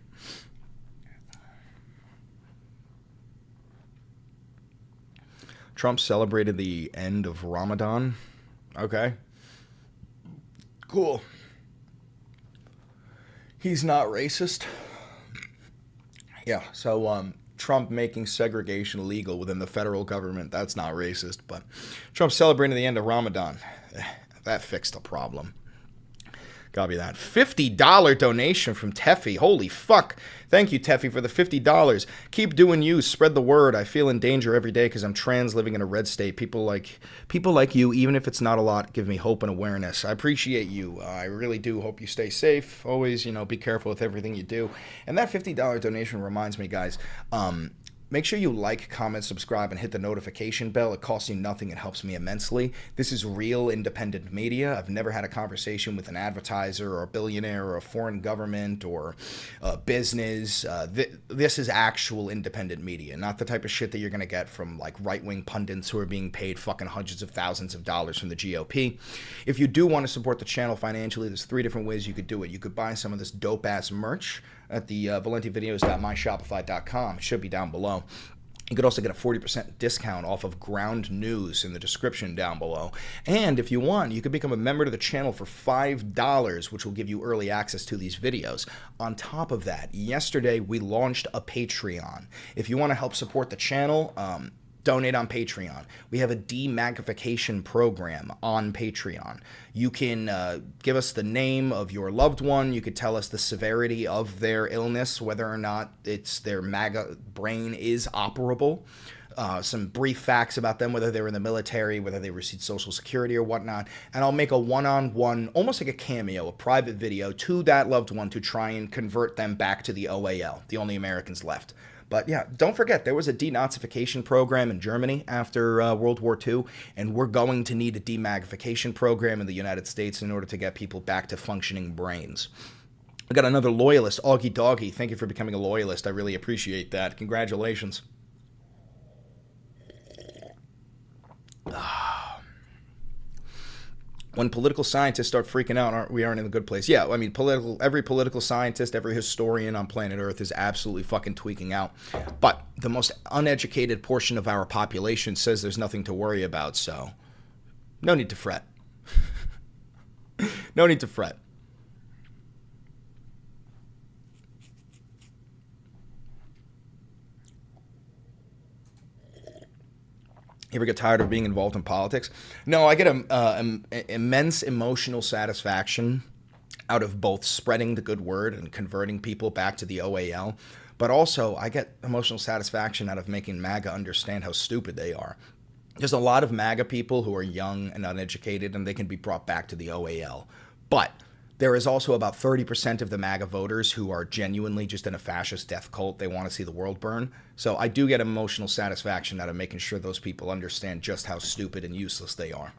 Trump celebrated the end of Ramadan. Okay. Cool. He's not racist. Yeah, so Trump making segregation legal within the federal government, that's not racist. But Trump celebrating the end of Ramadan, that fixed the problem. Copy that. $50 donation from Teffy. Holy fuck. Thank you, Teffy, for the $50. Keep doing you. Spread the word. I feel in danger every day because I'm trans living in a red state. People like you, even if it's not a lot, give me hope and awareness. I appreciate you. I really do. Hope you stay safe. Always, be careful with everything you do. And that $50 donation reminds me, guys, make sure you like, comment, subscribe, and hit the notification bell. It costs you nothing. It helps me immensely. This is real independent media. I've never had a conversation with an advertiser or a billionaire or a foreign government or a business. This is actual independent media, not the type of shit that you're going to get from like right-wing pundits who are being paid fucking hundreds of thousands of dollars from the GOP. If you do want to support the channel financially, there's 3 different ways you could do it. You could buy some of this dope-ass merch at the valentivideos.myshopify.com. It should be down below. You could also get a 40% discount off of Ground News in the description down below. And if you want, you could become a member to the channel for $5, which will give you early access to these videos. On top of that, yesterday we launched a Patreon. If you want to help support the channel, donate on Patreon. We have a demagnification program on Patreon. You can give us the name of your loved one. You could tell us the severity of their illness, whether or not their MAGA brain is operable. Some brief facts about them, whether they were in the military, whether they received Social Security or whatnot. And I'll make a one-on-one, almost like a cameo, a private video to that loved one to try and convert them back to the OAL, the only Americans left. But yeah, don't forget, there was a denazification program in Germany after World War II, and we're going to need a demagnification program in the United States in order to get people back to functioning brains. I got another loyalist, Augie Doggy. Thank you for becoming a loyalist. I really appreciate that. Congratulations. When political scientists start freaking out, we aren't in a good place. Yeah, I mean, every political scientist, every historian on planet Earth is absolutely fucking tweaking out. But the most uneducated portion of our population says there's nothing to worry about, so no need to fret. No need to fret. You ever get tired of being involved in politics? No, I get immense emotional satisfaction out of both spreading the good word and converting people back to the OAL, but also I get emotional satisfaction out of making MAGA understand how stupid they are. There's a lot of MAGA people who are young and uneducated, and they can be brought back to the OAL. But there is also about 30% of the MAGA voters who are genuinely just in a fascist death cult. They want to see the world burn. So I do get emotional satisfaction out of making sure those people understand just how stupid and useless they are.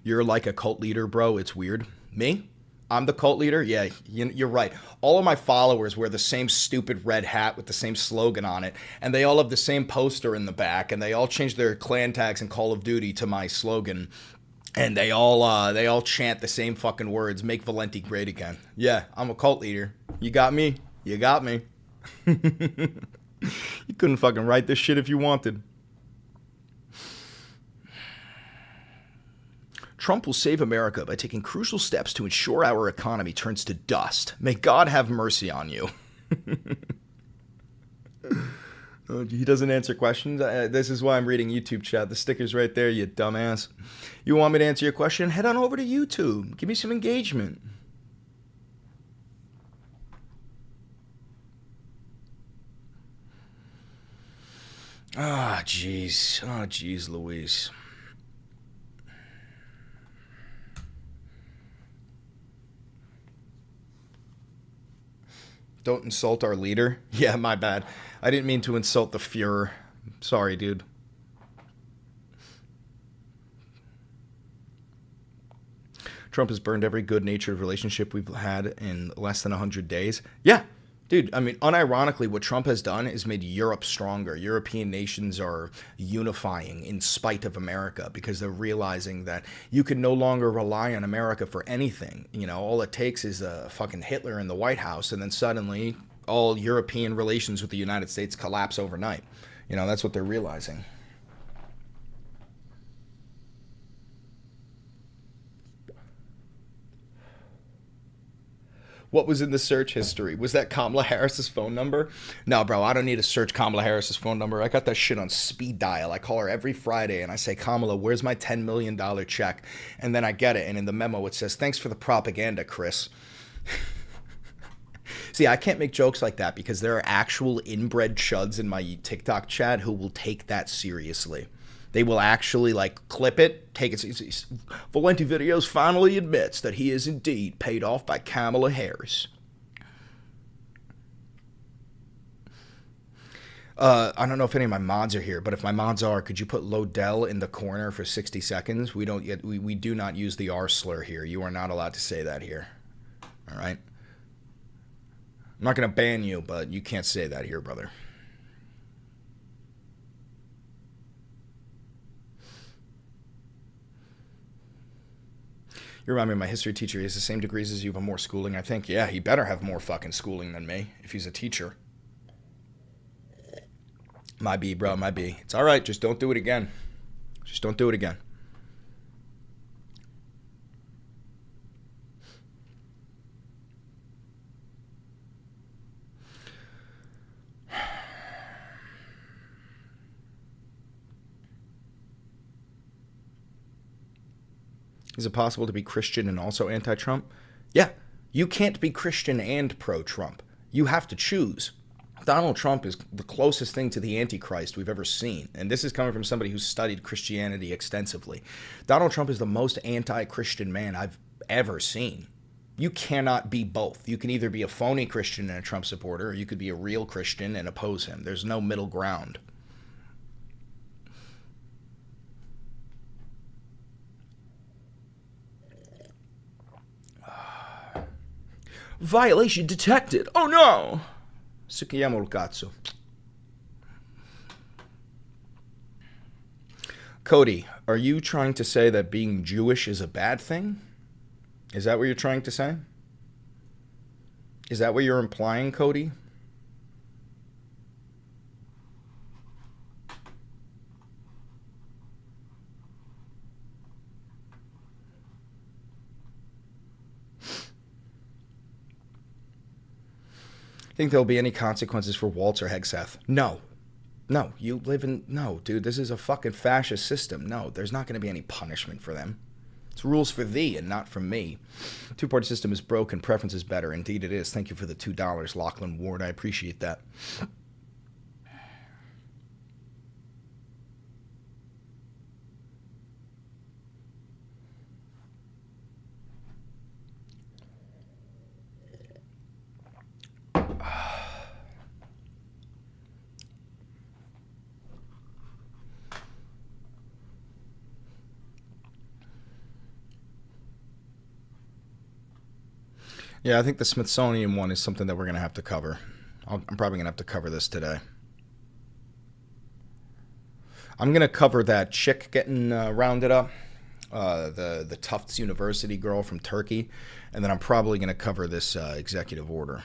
You're like a cult leader, bro. It's weird. Me? I'm the cult leader? Yeah, you're right. All of my followers wear the same stupid red hat with the same slogan on it, and they all have the same poster in the back, and they all change their clan tags in Call of Duty to my slogan, and they all chant the same fucking words, "Make Valenti great again." Yeah, I'm a cult leader. You got me? You got me. You couldn't fucking write this shit if you wanted. Trump will save America by taking crucial steps to ensure our economy turns to dust. May God have mercy on you. He doesn't answer questions. This is why I'm reading YouTube chat. The sticker's right there, you dumbass. You want me to answer your question? Head on over to YouTube. Give me some engagement. Ah, jeez. Oh, jeez, Louise. Don't insult our leader. Yeah, my bad. I didn't mean to insult the Fuhrer. Sorry, dude. Trump has burned every good-natured relationship we've had in less than 100 days. Yeah, dude, I mean, unironically, what Trump has done is made Europe stronger. European nations are unifying in spite of America because they're realizing that you can no longer rely on America for anything. You know, all it takes is a fucking Hitler in the White House, and then suddenly all European relations with the United States collapse overnight. You know, that's what they're realizing. What was in the search history? Was that Kamala Harris's phone number? No, bro, I don't need to search Kamala Harris's phone number. I got that shit on speed dial. I call her every Friday and I say, Kamala, where's my $10 million check? And then I get it. And in the memo, it says, thanks for the propaganda, Chris. See, I can't make jokes like that because there are actual inbred chuds in my TikTok chat who will take that seriously. They will actually, like, clip it, take it. Valenti Videos finally admits that he is indeed paid off by Kamala Harris. I don't know if any of my mods are here, but if my mods are, could you put Lodell in the corner for 60 seconds? We do not use the R slur here. You are not allowed to say that here. All right? I'm not going to ban you, but you can't say that here, brother. You remind me of my history teacher. He has the same degrees as you, but more schooling, I think. Yeah, he better have more fucking schooling than me if he's a teacher. Might be, bro, might be. It's all right. Just don't do it again. Just don't do it again. Is it possible to be Christian and also anti-Trump? Yeah, you can't be Christian and pro-Trump. You have to choose. Donald Trump is the closest thing to the Antichrist we've ever seen. And this is coming from somebody who's studied Christianity extensively. Donald Trump is the most anti-Christian man I've ever seen. You cannot be both. You can either be a phony Christian and a Trump supporter, or you could be a real Christian and oppose him. There's no middle ground. Violation detected. Oh no! Succhiamo il cazzo. Cody, are you trying to say that being Jewish is a bad thing? Is that what you're trying to say? Is that what you're implying, Cody? Think there'll be any consequences for Waltz or Hegseth? No. No, you live in... No, dude, this is a fucking fascist system. No, there's not going to be any punishment for them. It's rules for thee and not for me. Two-party system is broken. Preference is better. Indeed it is. Thank you for the $2, Lachlan Ward. I appreciate that. Yeah, I think the Smithsonian one is something that we're going to have to cover. I'm probably going to have to cover this today. I'm going to cover that chick getting rounded up, the Tufts University girl from Turkey, and then I'm probably going to cover this executive order.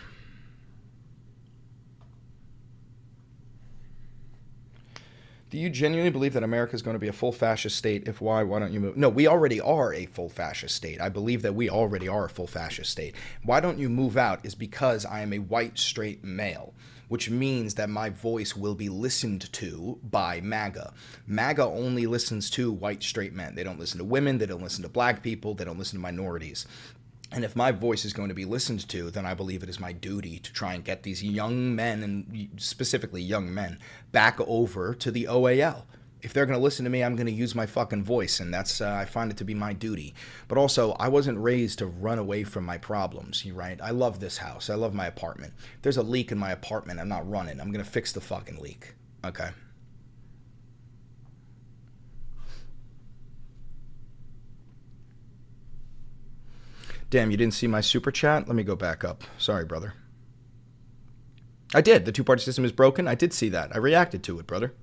Do you genuinely believe that America is going to be a full fascist state? If why don't you move? No, we already are a full fascist state. I believe that we already are a full fascist state. Why don't you move out is because I am a white, straight male, which means that my voice will be listened to by MAGA. MAGA only listens to white, straight men. They don't listen to women. They don't listen to black people. They don't listen to minorities. And if my voice is going to be listened to, then I believe it is my duty to try and get these young men, and specifically young men, back over to the OAL. If they're going to listen to me, I'm going to use my fucking voice, and that's I find it to be my duty. But also, I wasn't raised to run away from my problems, right? I love this house. I love my apartment. If there's a leak in my apartment, I'm not running. I'm going to fix the fucking leak, okay? Damn, you didn't see my super chat? Let me go back up. Sorry, brother. I did. The two-party system is broken. I did see that. I reacted to it, brother.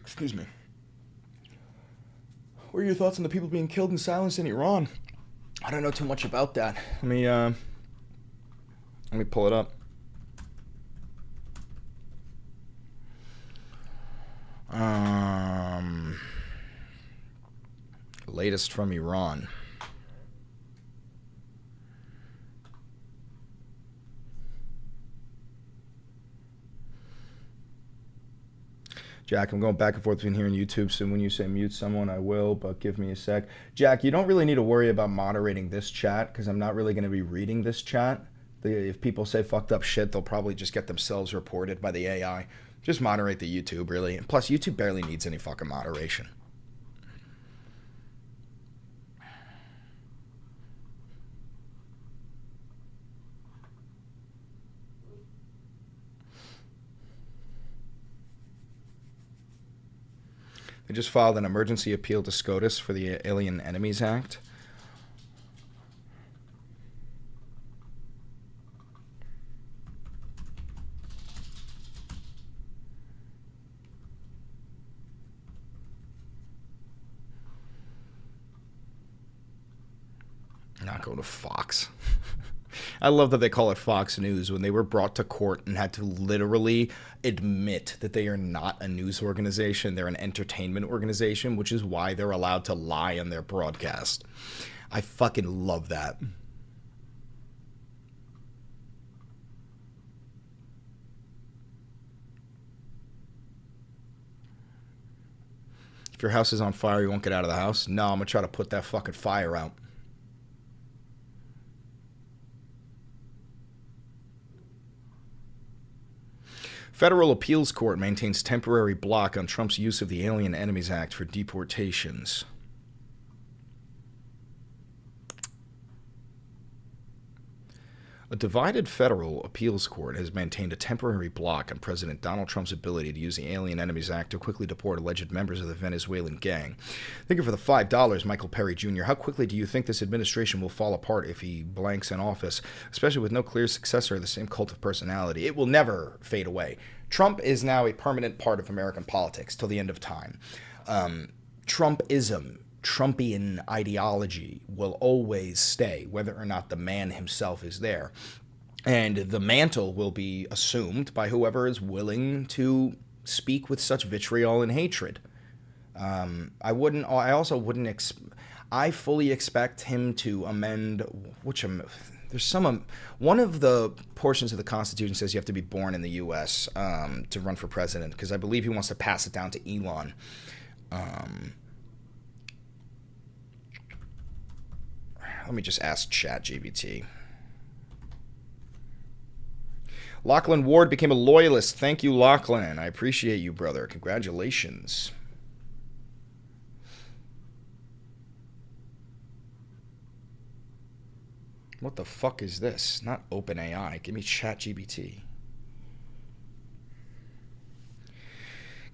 Excuse me. What are your thoughts on the people being killed and silenced in Iran? I don't know too much about that. Let me pull it up. Latest from Iran. Jack, I'm going back and forth between here and YouTube, so when you say mute someone, I will, but give me a sec. Jack, you don't really need to worry about moderating this chat, because I'm not really going to be reading this chat. If people say fucked up shit, they'll probably just get themselves reported by the AI. Just moderate the YouTube, really. And plus, YouTube barely needs any fucking moderation. They just filed an emergency appeal to SCOTUS for the Alien Enemies Act. Not going to Fox. I love that they call it Fox News when they were brought to court and had to literally admit that they are not a news organization. They're an entertainment organization, which is why they're allowed to lie on their broadcast. I fucking love that. If your house is on fire, you won't get out of the house? No, I'm going to try to put that fucking fire out. Federal Appeals Court maintains temporary block on Trump's use of the Alien Enemies Act for deportations. A divided federal appeals court has maintained a temporary block on President Donald Trump's ability to use the Alien Enemies Act to quickly deport alleged members of the Venezuelan gang. Thank you for the $5, Michael Perry Jr. How quickly do you think this administration will fall apart if he blanks in office, especially with no clear successor of the same cult of personality? It will never fade away. Trump is now a permanent part of American politics till the end of time. Trumpism, Trumpian ideology will always stay, whether or not the man himself is there. And the mantle will be assumed by whoever is willing to speak with such vitriol and hatred. I fully expect him to amend, There's some one of the portions of the Constitution says you have to be born in the U.S. To run for president, because I believe he wants to pass it down to Elon. Let me just ask ChatGPT. Lachlan Ward became a loyalist. Thank you, Lachlan. I appreciate you, brother. Congratulations. What the fuck is this? Not OpenAI. Give me ChatGPT.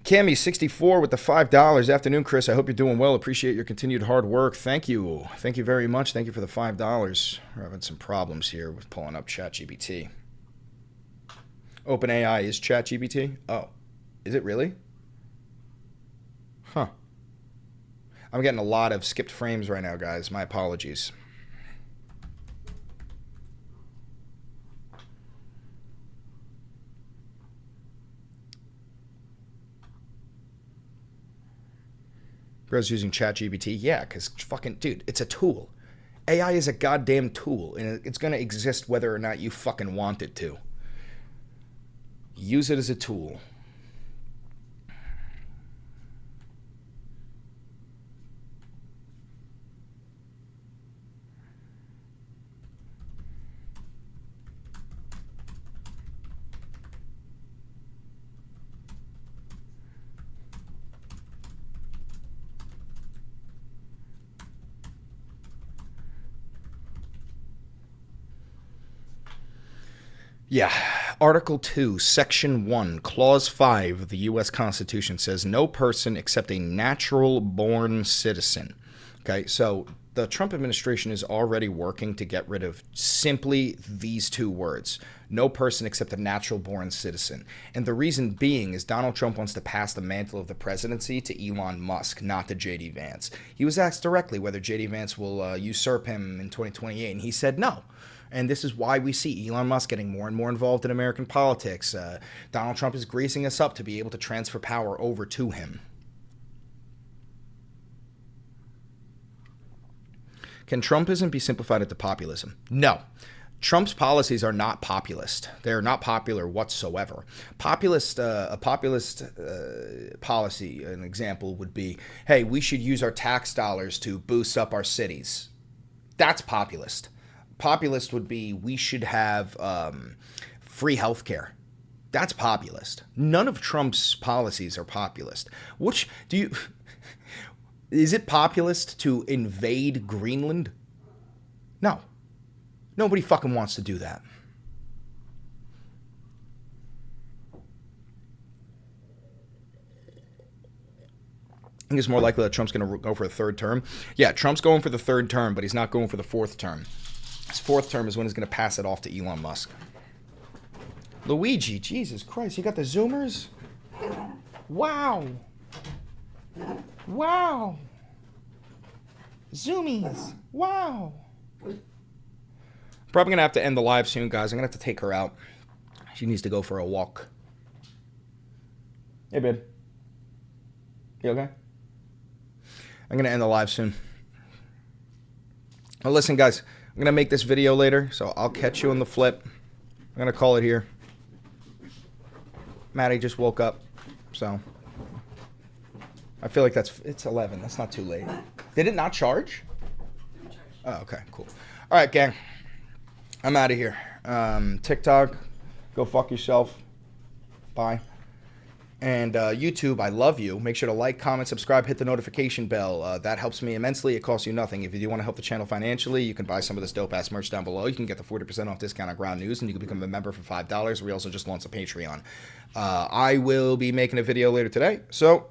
Cammy64 with the $5. Afternoon, Chris. I hope you're doing well. Appreciate your continued hard work. Thank you. Thank you very much. Thank you for the $5. We're having some problems here with pulling up ChatGPT. OpenAI is ChatGPT? Oh. Is it really? Huh. I'm getting a lot of skipped frames right now, guys. My apologies. Bro's using ChatGPT? Yeah, because fucking, dude, it's a tool. AI is a goddamn tool, and it's going to exist whether or not you fucking want it to. Use it as a tool. Yeah. Article 2, Section 1, Clause 5 of the U.S. Constitution says no person except a natural-born citizen. Okay, so the Trump administration is already working to get rid of simply these two words. No person except a natural-born citizen. And the reason being is Donald Trump wants to pass the mantle of the presidency to Elon Musk, not to J.D. Vance. He was asked directly whether J.D. Vance will usurp him in 2028, and he said no. And this is why we see Elon Musk getting more and more involved in American politics. Donald Trump is greasing us up to be able to transfer power over to him. Can Trumpism be simplified into populism? No. Trump's policies are not populist. They're not popular whatsoever. A populist policy, an example would be, hey, we should use our tax dollars to boost up our cities. That's populist. Populist would be we should have free health care. That's populist. None of Trump's policies are populist. Is it populist to invade Greenland? No. Nobody fucking wants to do that. I think it's more likely that Trump's going to go for a third term. Yeah, Trump's going for the third term, but he's not going for the fourth term. His fourth term is when he's going to pass it off to Elon Musk. Luigi, Jesus Christ, you got the zoomers? Wow. Wow. Zoomies. Wow. Probably going to have to end the live soon, guys. I'm going to have to take her out. She needs to go for a walk. Hey, babe. You okay? I'm going to end the live soon. Well, listen, guys. I'm going to make this video later, so I'll catch you on the flip. I'm going to call it here. Maddie just woke up, so I feel like it's 11. That's not too late. Did it not charge? Oh, okay, cool. All right, gang. I'm out of here. TikTok, go fuck yourself. Bye. And YouTube, I love you. Make sure to like, comment, subscribe, hit the notification bell. That helps me immensely. It costs you nothing. If you do want to help the channel financially, you can buy some of this dope-ass merch down below. You can get the 40% off discount on Ground News, and you can become a member for $5. We also just launched a Patreon. I will be making a video later today, so